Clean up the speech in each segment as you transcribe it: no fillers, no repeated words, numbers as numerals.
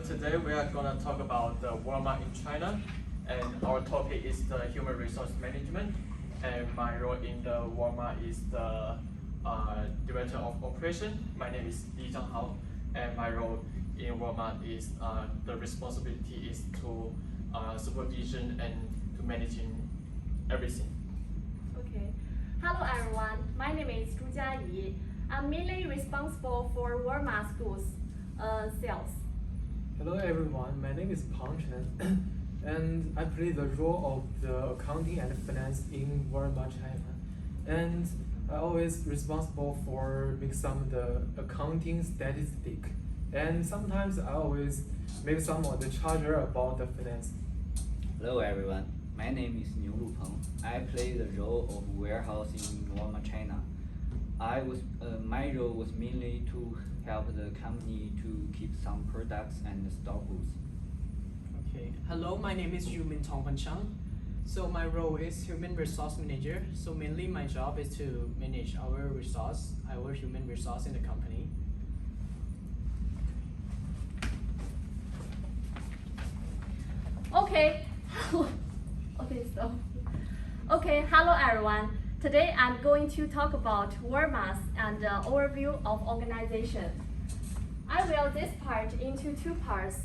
today we are going to talk about the Walmart in China, and our topic is the human resource management. And my role in the Walmart is the director of operation. My name is Zhanhao, and my role in Walmart is the responsibility is to supervision and to managing everything. Okay. Hello everyone. My name is Jiayi Zhu. I'm mainly responsible for Walmart schools sales. Hello everyone, my name is Chen Pang and I play the role of the accounting and finance in Walmart China. And I always responsible for make some of the accounting statistic. And sometimes I always make some of the charger about the finance. Hello everyone, my name is Lupeng Niu. I play the role of warehouse in Walmart China. My role was mainly to help the company to keep some products and stock goods. Okay. Hello, my name is MIN Tongpunchang. So my role is human resource manager. So mainly my job is to manage our human resource in the company. Okay. Hello everyone. Today I'm going to talk about Walmart and overview of organization. I will this part into two parts.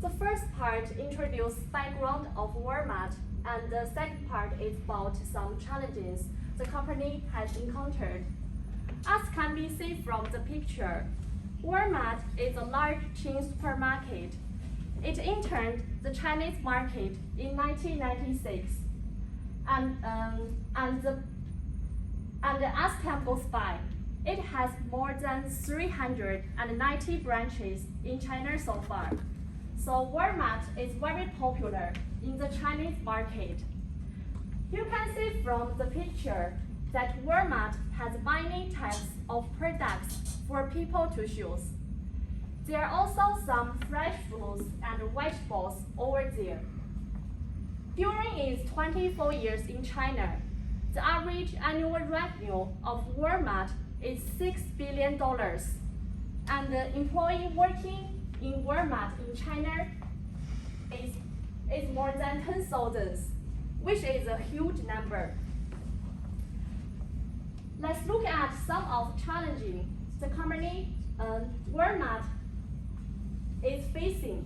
The first part introduce background of Walmart, and the second part is about some challenges the company has encountered. As can be seen from the picture, Walmart is a large chain supermarket. It entered the Chinese market in 1996, and as time goes by, it has more than 390 branches in China so far. So Walmart is very popular in the Chinese market. You can see from the picture that Walmart has many types of products for people to choose. There are also some fresh fruits and vegetables over there. During its 24 years in China, the average annual revenue of Walmart is $6 billion, and the employee working in Walmart in China is more than 10,000, which is a huge number. Let's look at some of the challenges the company Walmart is facing.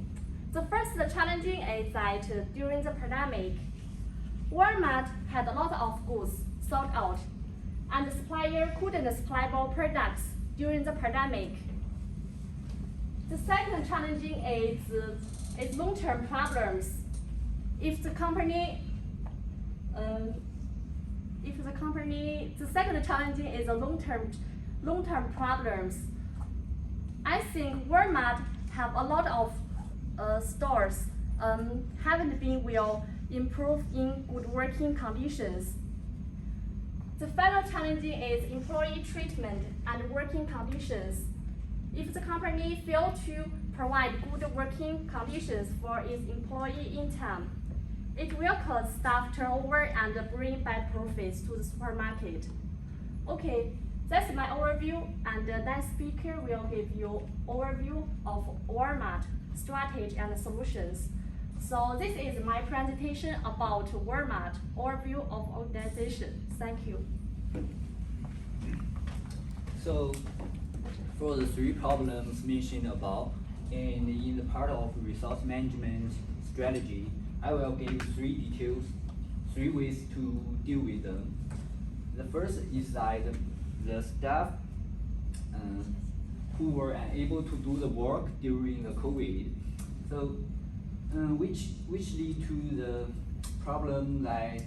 The first challenging is that during the pandemic, Walmart had a lot of goods sold out, and the supplier couldn't supply more products during the pandemic. The second challenging is long-term problems. The second challenging is long-term problems. I think Walmart have a lot of stores haven't been well improved in good working conditions. The final challenging is employee treatment and working conditions. If the company fails to provide good working conditions for its employee in time, it will cause staff turnover and bring bad profits to the supermarket. Okay, that's my overview, and the next speaker will give you overview of Walmart strategy and solutions. So this is my presentation about Walmart overview of organization. Thank you. So, for the three problems mentioned above, and in the part of resource management strategy, I will give three ways to deal with them. The first is that the staff who were unable to do the work during the COVID, so which lead to the problem that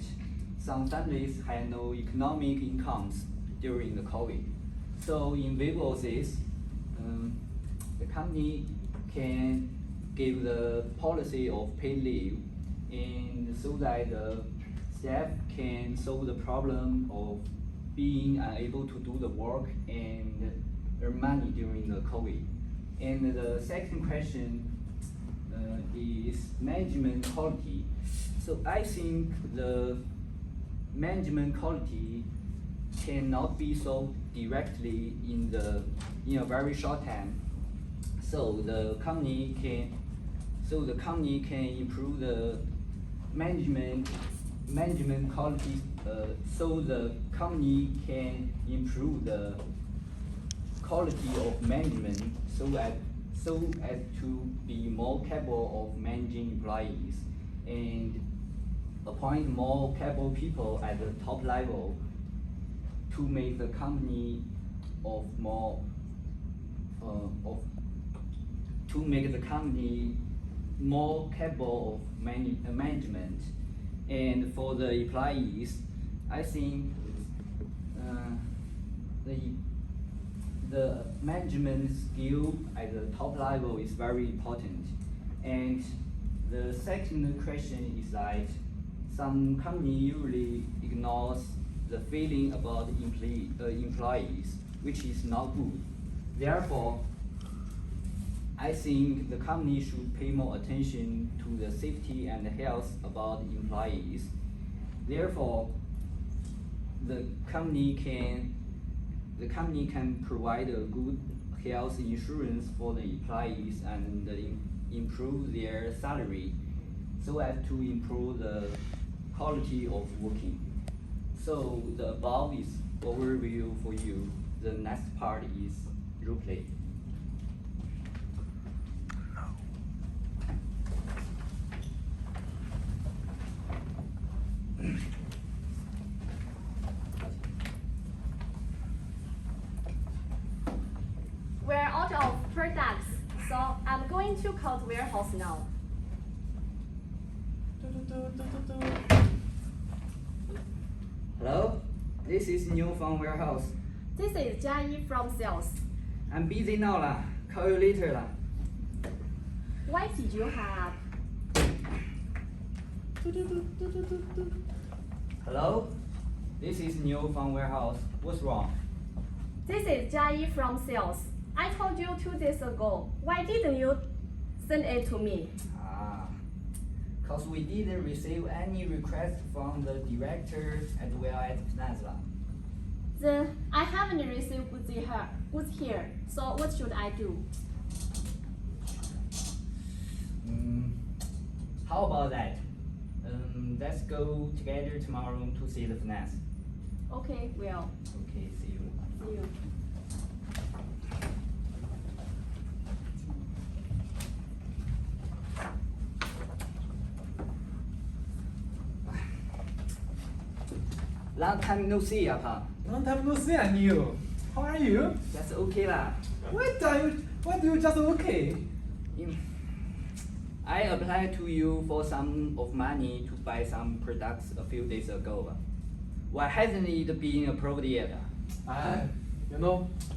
some families had no economic incomes during the COVID. So in view of this, the company can give the policy of paid leave, and so that the staff can solve the problem of being unable to do the work and earn money during the COVID. And the second question is management quality. So I think the management quality cannot be solved directly in a very short time. So the company can so the company can improve the management quality. So the company can improve the quality of management so as to be more capable of managing employees and appoint more capable people at the top level to make the company more capable of management. And for the employees, I think the management skill at the top level is very important. And the second question is that some company usually ignores the feeling about employees, which is not good. Therefore, I think the company should pay more attention to the safety and health about employees. Therefore, the company can provide a good health insurance for the employees and improve their salary so as to improve the quality of working. So the above is overview for you. The next part is role play. We're out of products, so I'm going to call the warehouse now. Hello, this is Niu from warehouse. This is Jiayi from sales. I'm busy now lah. Call you later lah. Why did you have? Hello, this is Niu from warehouse. What's wrong? This is Jiayi from sales. I told you 2 days ago. Why didn't you send it to me? Cause we didn't receive any request from the director as well as finance lah. Then I haven't received goods here. So what should I do? How about that? Let's go together tomorrow to see the finance. Okay, well, Okay, see you. see you. Long time no see, Pang. Long time no see, Niu. How are you? That's okay lah. Why do you just okay? I applied to you for some of money to buy some products a few days ago. Why hasn't it been approved yet?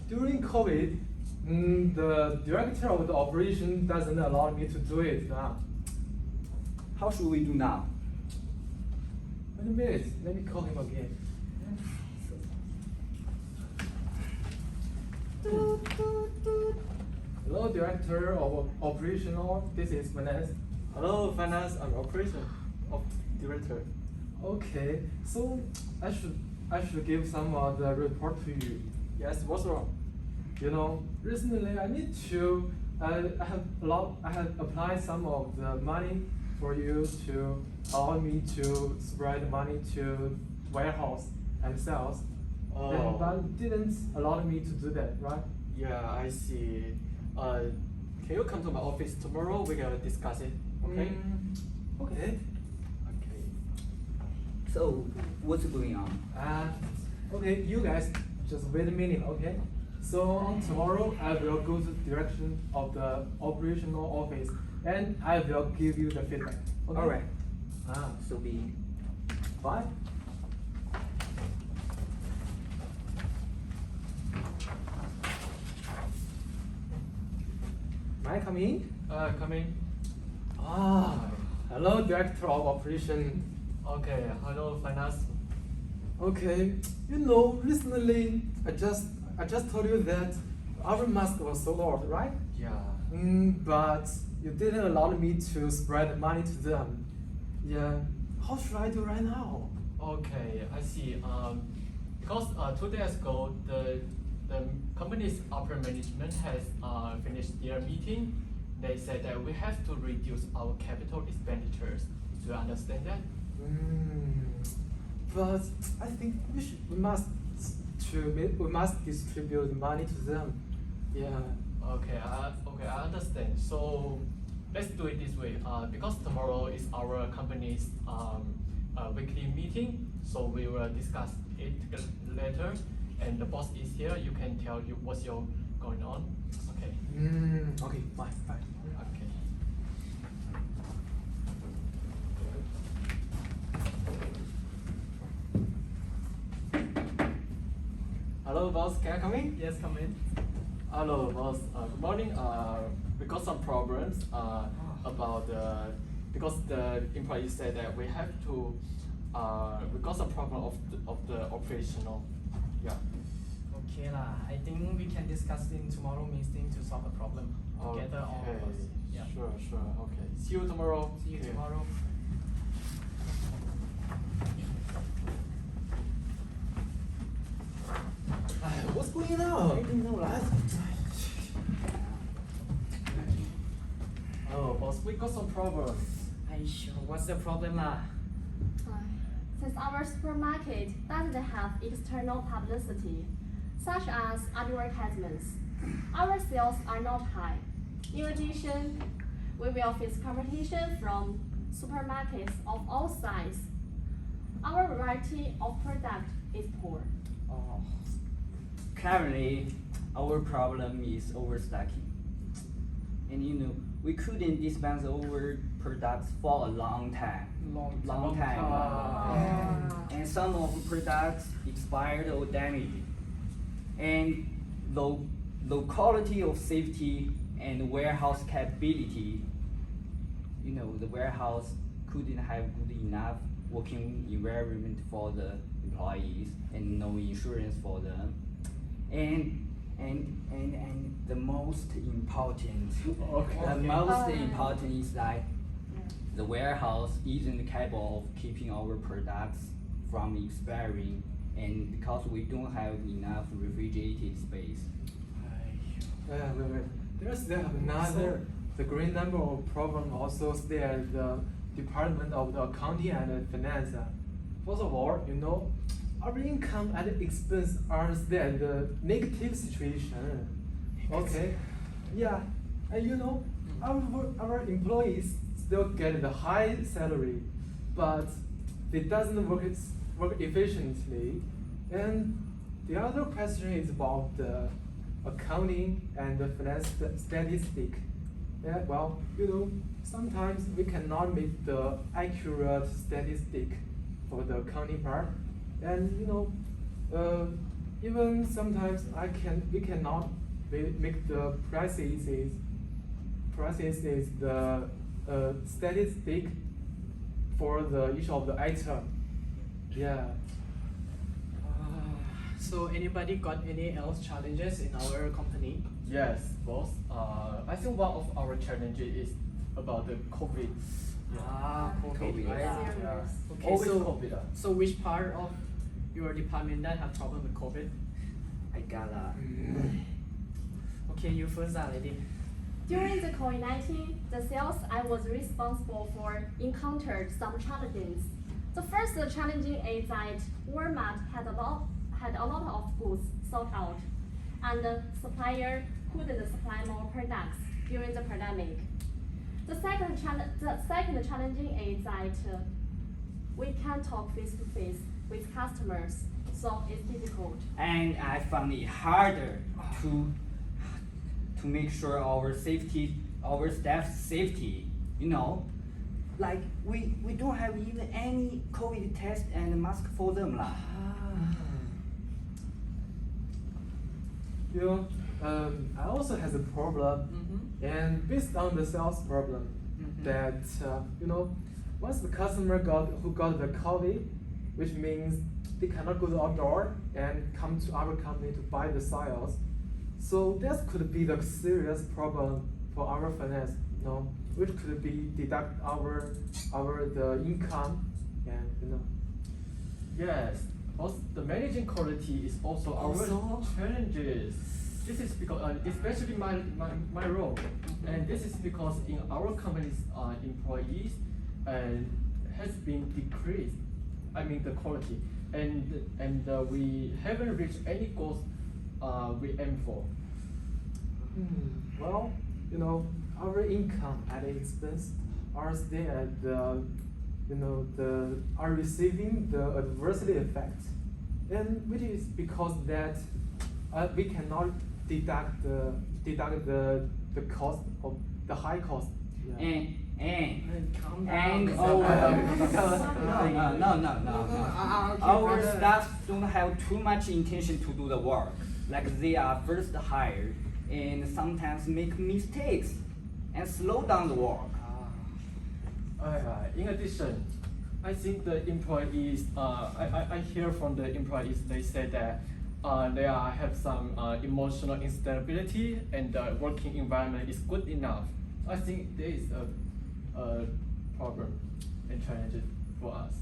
During COVID, the director of the operation doesn't allow me to do it. How should we do now? Wait a minute, let me call him again. Hello, director of operational. This is finance. Hello, finance and operation of director. Okay, so I should give some the report to you. Yes, what's wrong? Recently I have applied some of the money for you to allow me to spread money to warehouse and sales. Oh. But didn't allow me to do that, right? Yeah, I see. Can you come to my office tomorrow? We can discuss it. Okay. Okay. Okay. So, what's going on? Okay, you guys just wait a minute, okay? So tomorrow I will go to the direction of the operational office and I will give you the feedback. Okay? Alright, So be it. bye. May I come in? Come in. Hello, director of operation. Okay. Hello, finance. Okay, recently I just told you that our mask was sold out, right? Yeah. But you didn't allow me to spread money to them. Yeah, how should I do right now? Okay, I see. Because 2 days ago, the company's upper management has finished their meeting. they said that we have to reduce our capital expenditures. Do you understand that? But I think we must distribute the money to them. Yeah. Okay, I understand. So let's do it this way. Because tomorrow is our company's weekly meeting, so we will discuss it later. And the boss is here. You can tell you what's going on. Okay. Okay, fine. Okay. Hello, boss. Can I come in? Yes, come in. Hello, boss. Good morning. We got some problems about because the employee said that we have to. We got some problem of the operational. Yeah. Okay lah. I think we can discuss in tomorrow meeting to solve the problem together. All of us. Yeah. Sure. Okay. See you tomorrow. See you Okay. tomorrow. What's going on? I don't know lah. Oh, boss, we got some problems. What's the problem lah? Since our supermarket doesn't have external publicity, such as advertisements, our sales are not high. In addition, we will face competition from supermarkets of all sizes. Our variety of product is poor. Oh. Currently, our problem is overstocking. And we couldn't dispense our products for a long time. Long time. And some of the products expired or damaged. And low quality of safety and warehouse capability, the warehouse couldn't have good enough working environment for the employees and no insurance for them. And the most important, is that the warehouse isn't capable of keeping our products from expiring, and because we don't have enough refrigerated space. Wait. There's another. The great number of problem also stay at the Department of the Accounting and Finance. First of all, our income and expense are still at the negative situation. Okay. Yeah. And our employees still get the high salary, but they doesn't work efficiently. And the other question is about the accounting and the finance statistic. Yeah, well, sometimes we cannot make the accurate statistic for the accounting part, and even sometimes we cannot make the prices the statistic for each of the item. Yeah. So anybody got any else challenges in our company? Yes, boss. I think one of our challenges is about the COVID. COVID, right? Yeah. Okay, Always so COVID. So which part of your department that have problem with COVID? I got Okay, you first, lady. During the COVID-19, the sales I was responsible for encountered some challenges. The first challenging is that Walmart had a lot of goods sold out, and the supplier couldn't supply more products during the pandemic. The second challenging is that we can't talk face to face with customers, so it's difficult. And I found it harder to make sure our staff's safety. Like we don't have even any COVID test and mask for them lah. I also has a problem, and based on the sales problem, that once the customer who got the COVID, which means they cannot go to outdoor and come to our company to buy the sales. So that could be the serious problem for our finance, which could be deduct the income, and Yes, but the managing quality is also our challenges. this is because, especially my role, and this is because in our company's employees has been decreased. I mean the quality, and we haven't reached any goals we aim for. Well, you know, our income and expense are still at the, you know, are receiving the adversely effect, and which is because that we cannot deduct the cost of the high cost. Yeah. Calm And down. no. Our staff don't have too much intention to do the work. Like they are first hired and sometimes make mistakes and slow down the work. In addition, I think the employees, I hear from the employees, they say that they have some emotional instability and the working environment is good enough. I think there is a problem and challenge for us.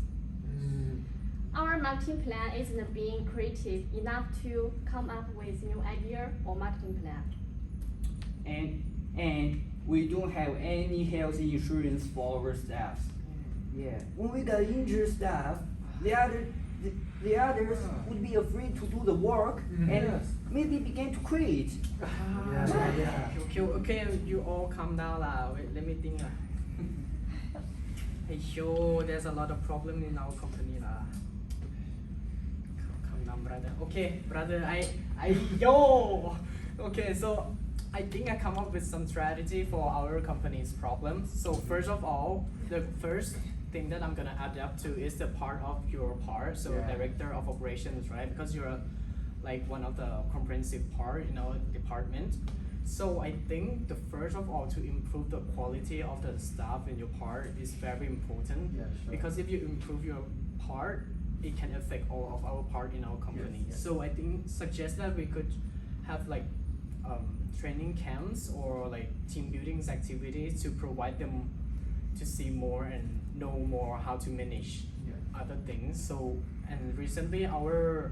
Our marketing plan isn't being creative enough to come up with new idea or marketing plan. And we don't have any health insurance for our staff. Yeah. When we got injured staff, the others would be afraid to do the work and maybe begin to quit. Okay, you all calm down lah. Wait, let me think lah. Hey yo, there's a lot of problem in our company lah. Calm down, brother. Okay, brother, yo. Okay, so I think I come up with some strategy for our company's problems. So first of all, the first thing that I'm gonna adapt to is the part of your part, so director of operations, right? Because you're like one of the comprehensive part in our department. So I think the first of all, to improve the quality of the staff in your part is very important. Yeah, sure. Because if you improve your part, it can affect all of our part in our company. Yes. So I think suggest that we could have like training camps or like team building activities to provide them to see more and know more how to manage other things. So, and recently our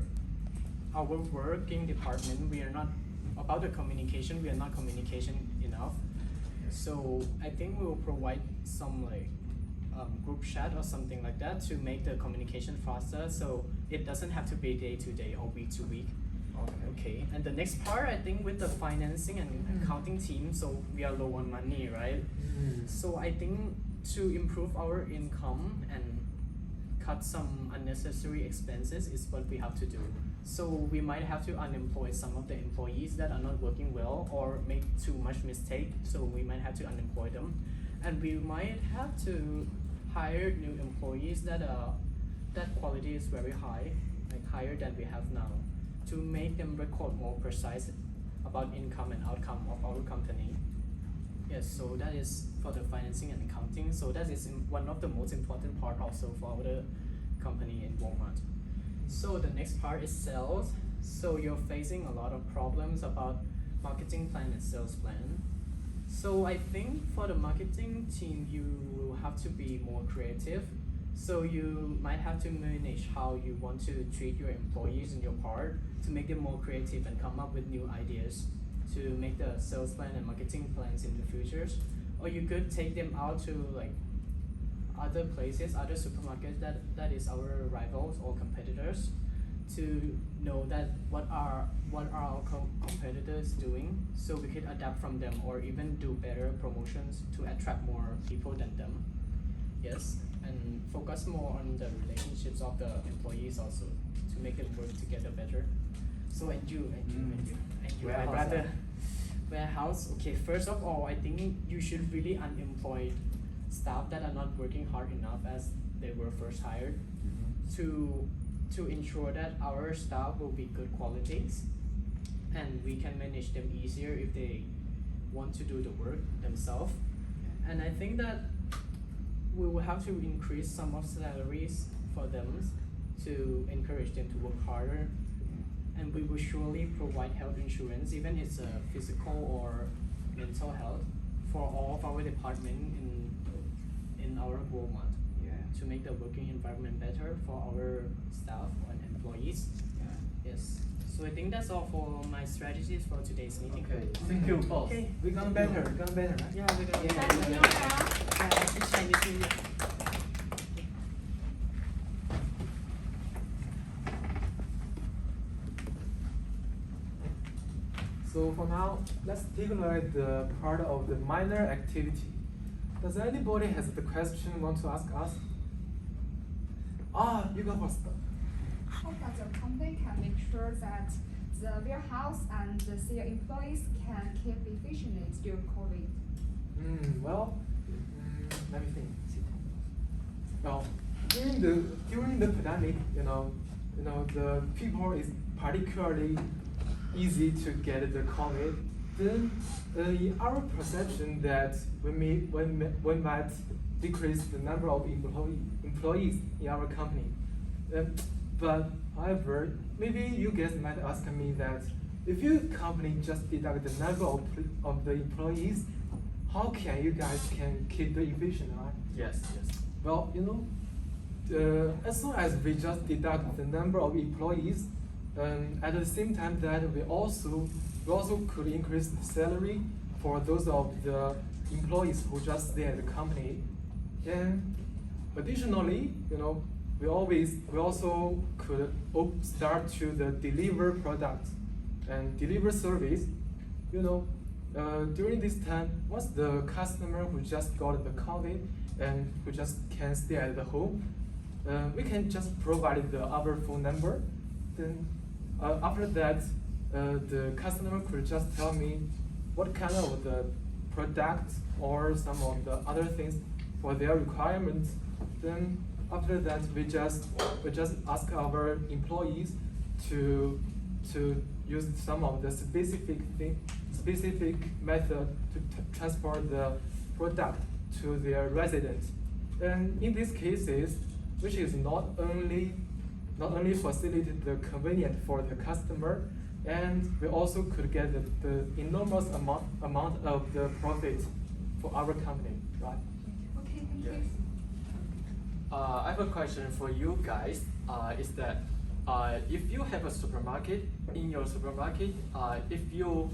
working department, we are not about the communication, we are not communication enough. So I think we will provide some like group chat or something like that to make the communication faster, so it doesn't have to be day to day or week to week. Okay, and the next part, I think with the financing and accounting team, so we are low on money, right? So I think to improve our income and cut some unnecessary expenses is what we have to do. So we might have to unemploy some of the employees that are not working well or make too much mistake, so we might have to unemploy them. And we might have to hire new employees that quality is very high, like higher than we have now, to make them record more precise about income and outcome of our company. Yes, so that is for the financing and accounting. So that is one of the most important part also for our company in Walmart. So the next part is sales. So you're facing a lot of problems about marketing plan and sales plan. So I think for the marketing team, you will have to be more creative. So you might have to manage how you want to treat your employees in your part to make them more creative and come up with new ideas to make the sales plan and marketing plans in the futures. Or you could take them out to like other places, other supermarkets that is our rivals or competitors, to know that what are our competitors doing, so we could adapt from them or even do better promotions to attract more people than them. Yes, and focus more on the relationships of the employees also to make them work together better. So and you, my brother. Warehouse. Okay, first of all, I think you should really unemploy staff that are not working hard enough as they were first hired, to ensure that our staff will be good qualities and we can manage them easier if they want to do the work themselves. And I think that we will have to increase some of salaries for them to encourage them to work harder. And we will surely provide health insurance, even it's a physical or mental health, for all of our department in our Walmart. To make the working environment better for our staff and employees. Yes. So I think that's all for my strategies for today's meeting. Okay, thank you, boss. Okay. We gonna better, right? Yeah, we're gonna Happy New Year. Happy Chinese New Year. So for now, let's take a look at the part of the minor activity. Does anybody has the question want to ask us? You go first. How does a company can make sure that the warehouse and their employees can keep efficiently during COVID? Let me think. Well, during the pandemic, the people is particularly easy to get the COVID. Then, in our perception that we might decrease the number of employees in our company. But however, maybe you guys might ask me that if your company just deduct the number of the employees, how can you guys keep the efficient, right? Yes, yes. Well, as soon as we just deduct the number of employees, at the same time that we also could increase the salary for those of the employees who just stay at the company. And additionally, we also could start to deliver products and deliver service. During this time, once the customer who just got the COVID and who just can stay at the home, we can just provide our phone number. Then after that, the customer could just tell me what kind of the product or some of the other things for their requirements. Then after that, we just ask our employees to use some of the specific method to transport the product to their residence. And in these cases, which is not only facilitate the convenience for the customer, and we also could get the enormous amount of the profit for our company, right? Okay, thank Yes. you. I have a question for you guys. Is that if you have a supermarket, in your supermarket, if you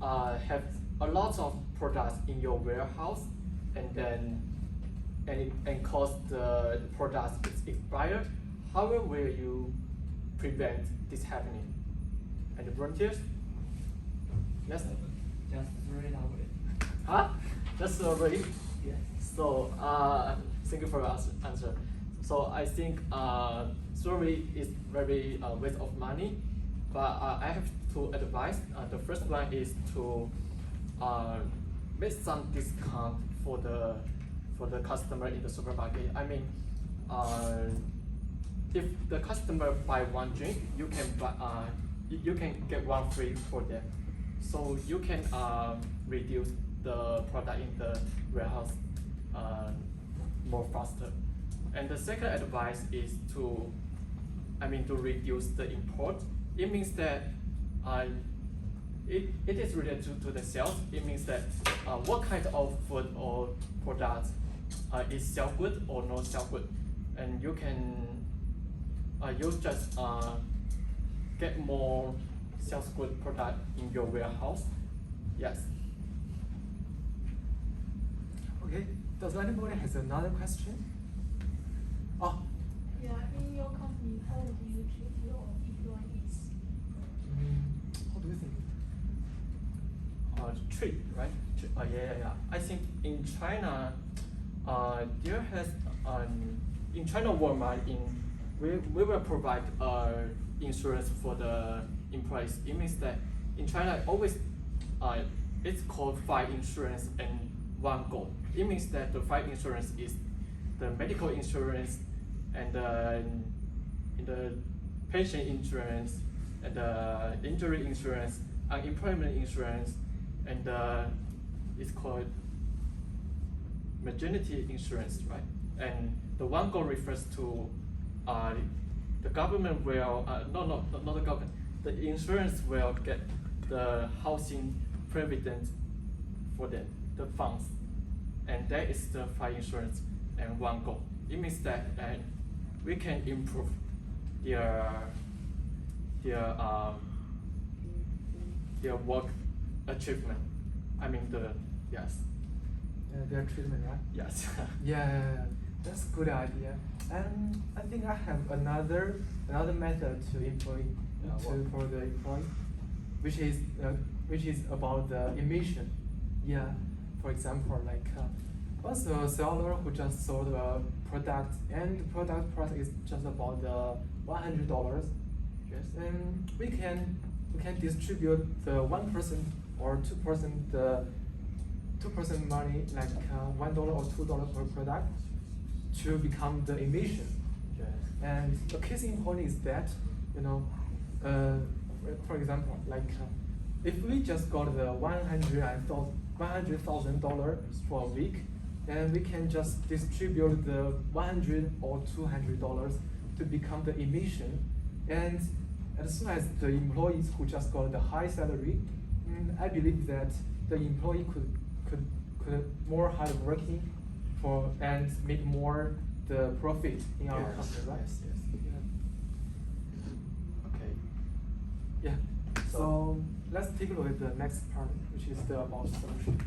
have a lot of products in your warehouse, and then cause the products is expired, how will you prevent this happening? And the volunteers? Yes. Just throw it away. Huh? That's already. Yes. So thank you for your answer. So I think survey is very waste of money, but I have two advice. The first one is to make some discount for the customer in the supermarket. I mean, if the customer buy one drink, you can get one free for them. So you can reduce the product in the warehouse more faster. And the second advice is to reduce the import. It means that it is related to the sales. It means that what kind of food or products is sell good or not sell good, and you can you just get more sales good product in your warehouse. Yes. Okay. Does anybody has another question? Yeah, in your company, how do you treat your employees? How do you think? Treat, right? Yeah. I think in China, there has in China Walmart we will provide insurance for the employees. It means that in China always it's called 5 insurance and 1 goal. It means that the 5 insurance is the medical insurance and the patient insurance and the injury insurance, unemployment insurance, and it's called maternity insurance, right? And the 1 goal refers to the government will not the government. The insurance will get the housing provident for them, the funds, and that is the 5 insurance and 1 goal. It means that we can improve their their work achievement. I mean yes. Their treatment, right? Yes. Yeah, that's a good idea. And I think I have another method to for the employee, which is about the emission. Yeah, for example, like what's the seller who just sold a product and the product price is just about $100. Yes, and we can distribute the 1% or 2% the 2% money, like $1 or $2 per product, to become the emission. Yes. And the case in point is that, for example, like if we just got the $100,000 for a week, and we can just distribute the $100 or $200 to become the emission, and as soon as the employees who just got the high salary, I believe that the employee could more hard working for and make more the profit in our company, right? Yes. Yeah. Okay. Yeah. So let's take a look at the next part, which is the about solution.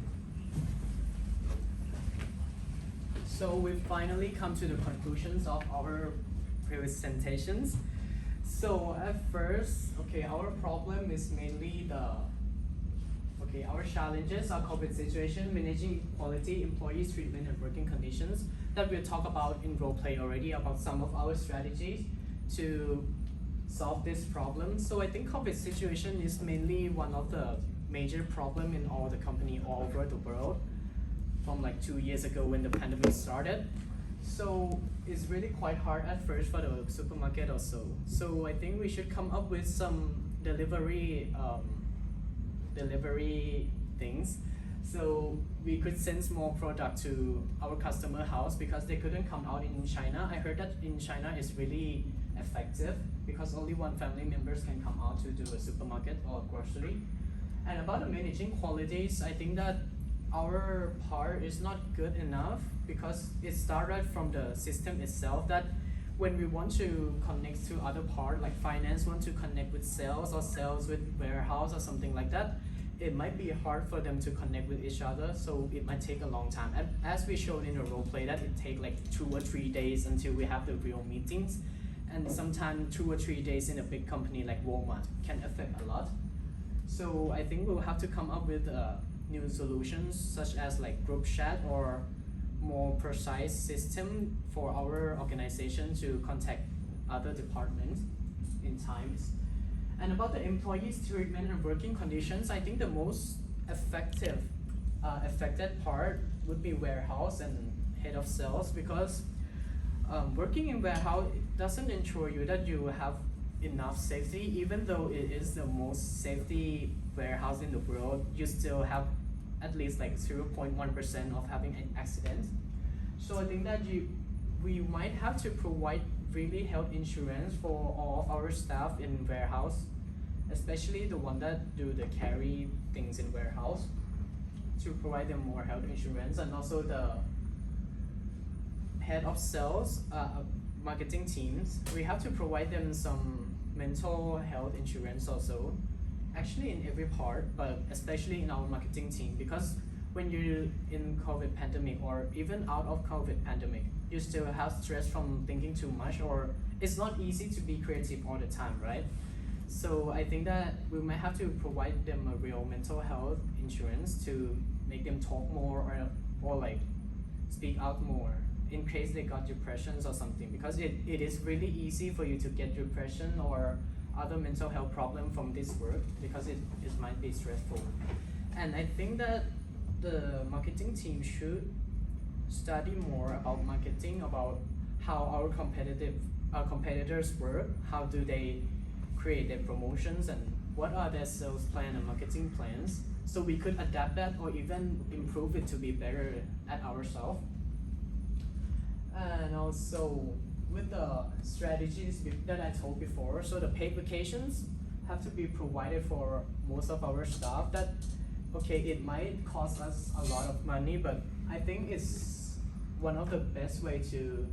So we've finally come to the conclusions of our presentations. So at first, our problem is mainly our challenges are COVID situation, managing quality, employees treatment and working conditions that we'll talk about in role play already about some of our strategies to solve this problem. So I think COVID situation is mainly one of the major problem in all the company all over the world from like 2 years ago when the pandemic started. So it's really quite hard at first for the supermarket also. So I think we should come up with some delivery things. So we could send more product to our customer house because they couldn't come out in China. I heard that in China it's really effective because only one family members can come out to do a supermarket or grocery. And about the managing qualities, I think that our part is not good enough because it started from the system itself that when we want to connect to other part, like finance want to connect with sales or sales with warehouse or something like that, it might be hard for them to connect with each other, so it might take a long time. And as we showed in the role play, that it take like 2 or 3 days until we have the real meetings. And sometimes 2 or 3 days in a big company like Walmart can affect a lot. So I think we'll have to come up with new solutions such as like group chat or more precise system for our organization to contact other departments in times. And about the employees' treatment and working conditions, I think the most affected part would be warehouse and head of sales because working in warehouse doesn't ensure you that you have enough safety. Even though it is the most safety warehouse in the world, you still have at least like 0.1% of having an accident. So I think that we might have to provide really health insurance for all of our staff in warehouse, especially the one that do the carry things in warehouse, to provide them more health insurance. And also the head of sales, marketing teams, we have to provide them some mental health insurance also, actually in every part, but especially in our marketing team, because when you're in COVID pandemic or even out of COVID pandemic, you still have stress from thinking too much, or it's not easy to be creative all the time, right? So I think that we might have to provide them a real mental health insurance to make them talk more or like speak out more in case they got depressions or something, because it is really easy for you to get depression or other mental health problem from this work because it might be stressful. And I think that the marketing team should study more about marketing, about how our competitors work, how do they create their promotions, and what are their sales plan and marketing plans, so we could adapt that or even improve it to be better at ourselves. And also with the strategies that I told before, so the paid vacations have to be provided for most of our staff. That it might cost us a lot of money, but I think it's one of the best way to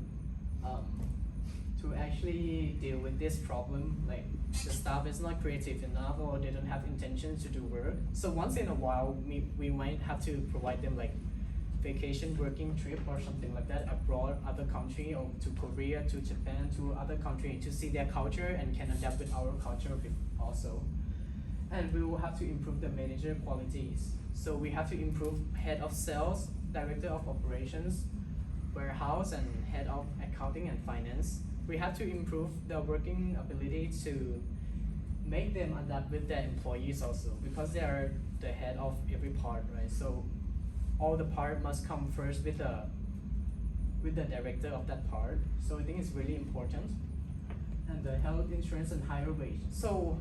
to actually deal with this problem. Like the staff is not creative enough or they don't have intention to do work. So once in a while, we might have to provide them like vacation working trip or something like that abroad, other country, or to Korea, to Japan, to other country to see their culture and can adapt with our culture also. And we will have to improve the manager qualities. So we have to improve head of sales, director of operations, warehouse, and head of accounting and finance. We have to improve the working ability to make them adapt with their employees also, because they are the head of every part, right? So all the part must come first with the director of that part. So I think it's really important. And the health insurance and higher wage. So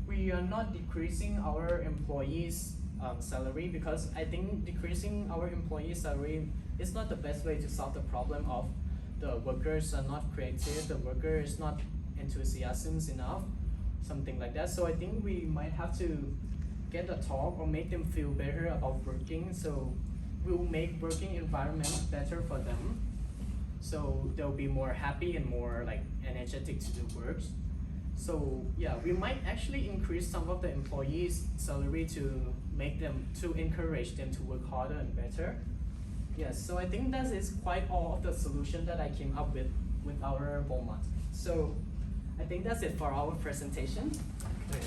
we are not decreasing our employees' salary, because I think decreasing our employees' salary is not the best way to solve the problem of the workers are not creative, the worker is not enthusiastic enough, something like that. So I think we might have to get a talk or make them feel better about working. So we'll make working environment better for them. So they'll be more happy and more like energetic to do work. So yeah, we might actually increase some of the employees' salary to make them, to encourage them to work harder and better. Yes, so I think that is quite all of the solution that I came up with our Walmart. So I think that's it for our presentation. Okay.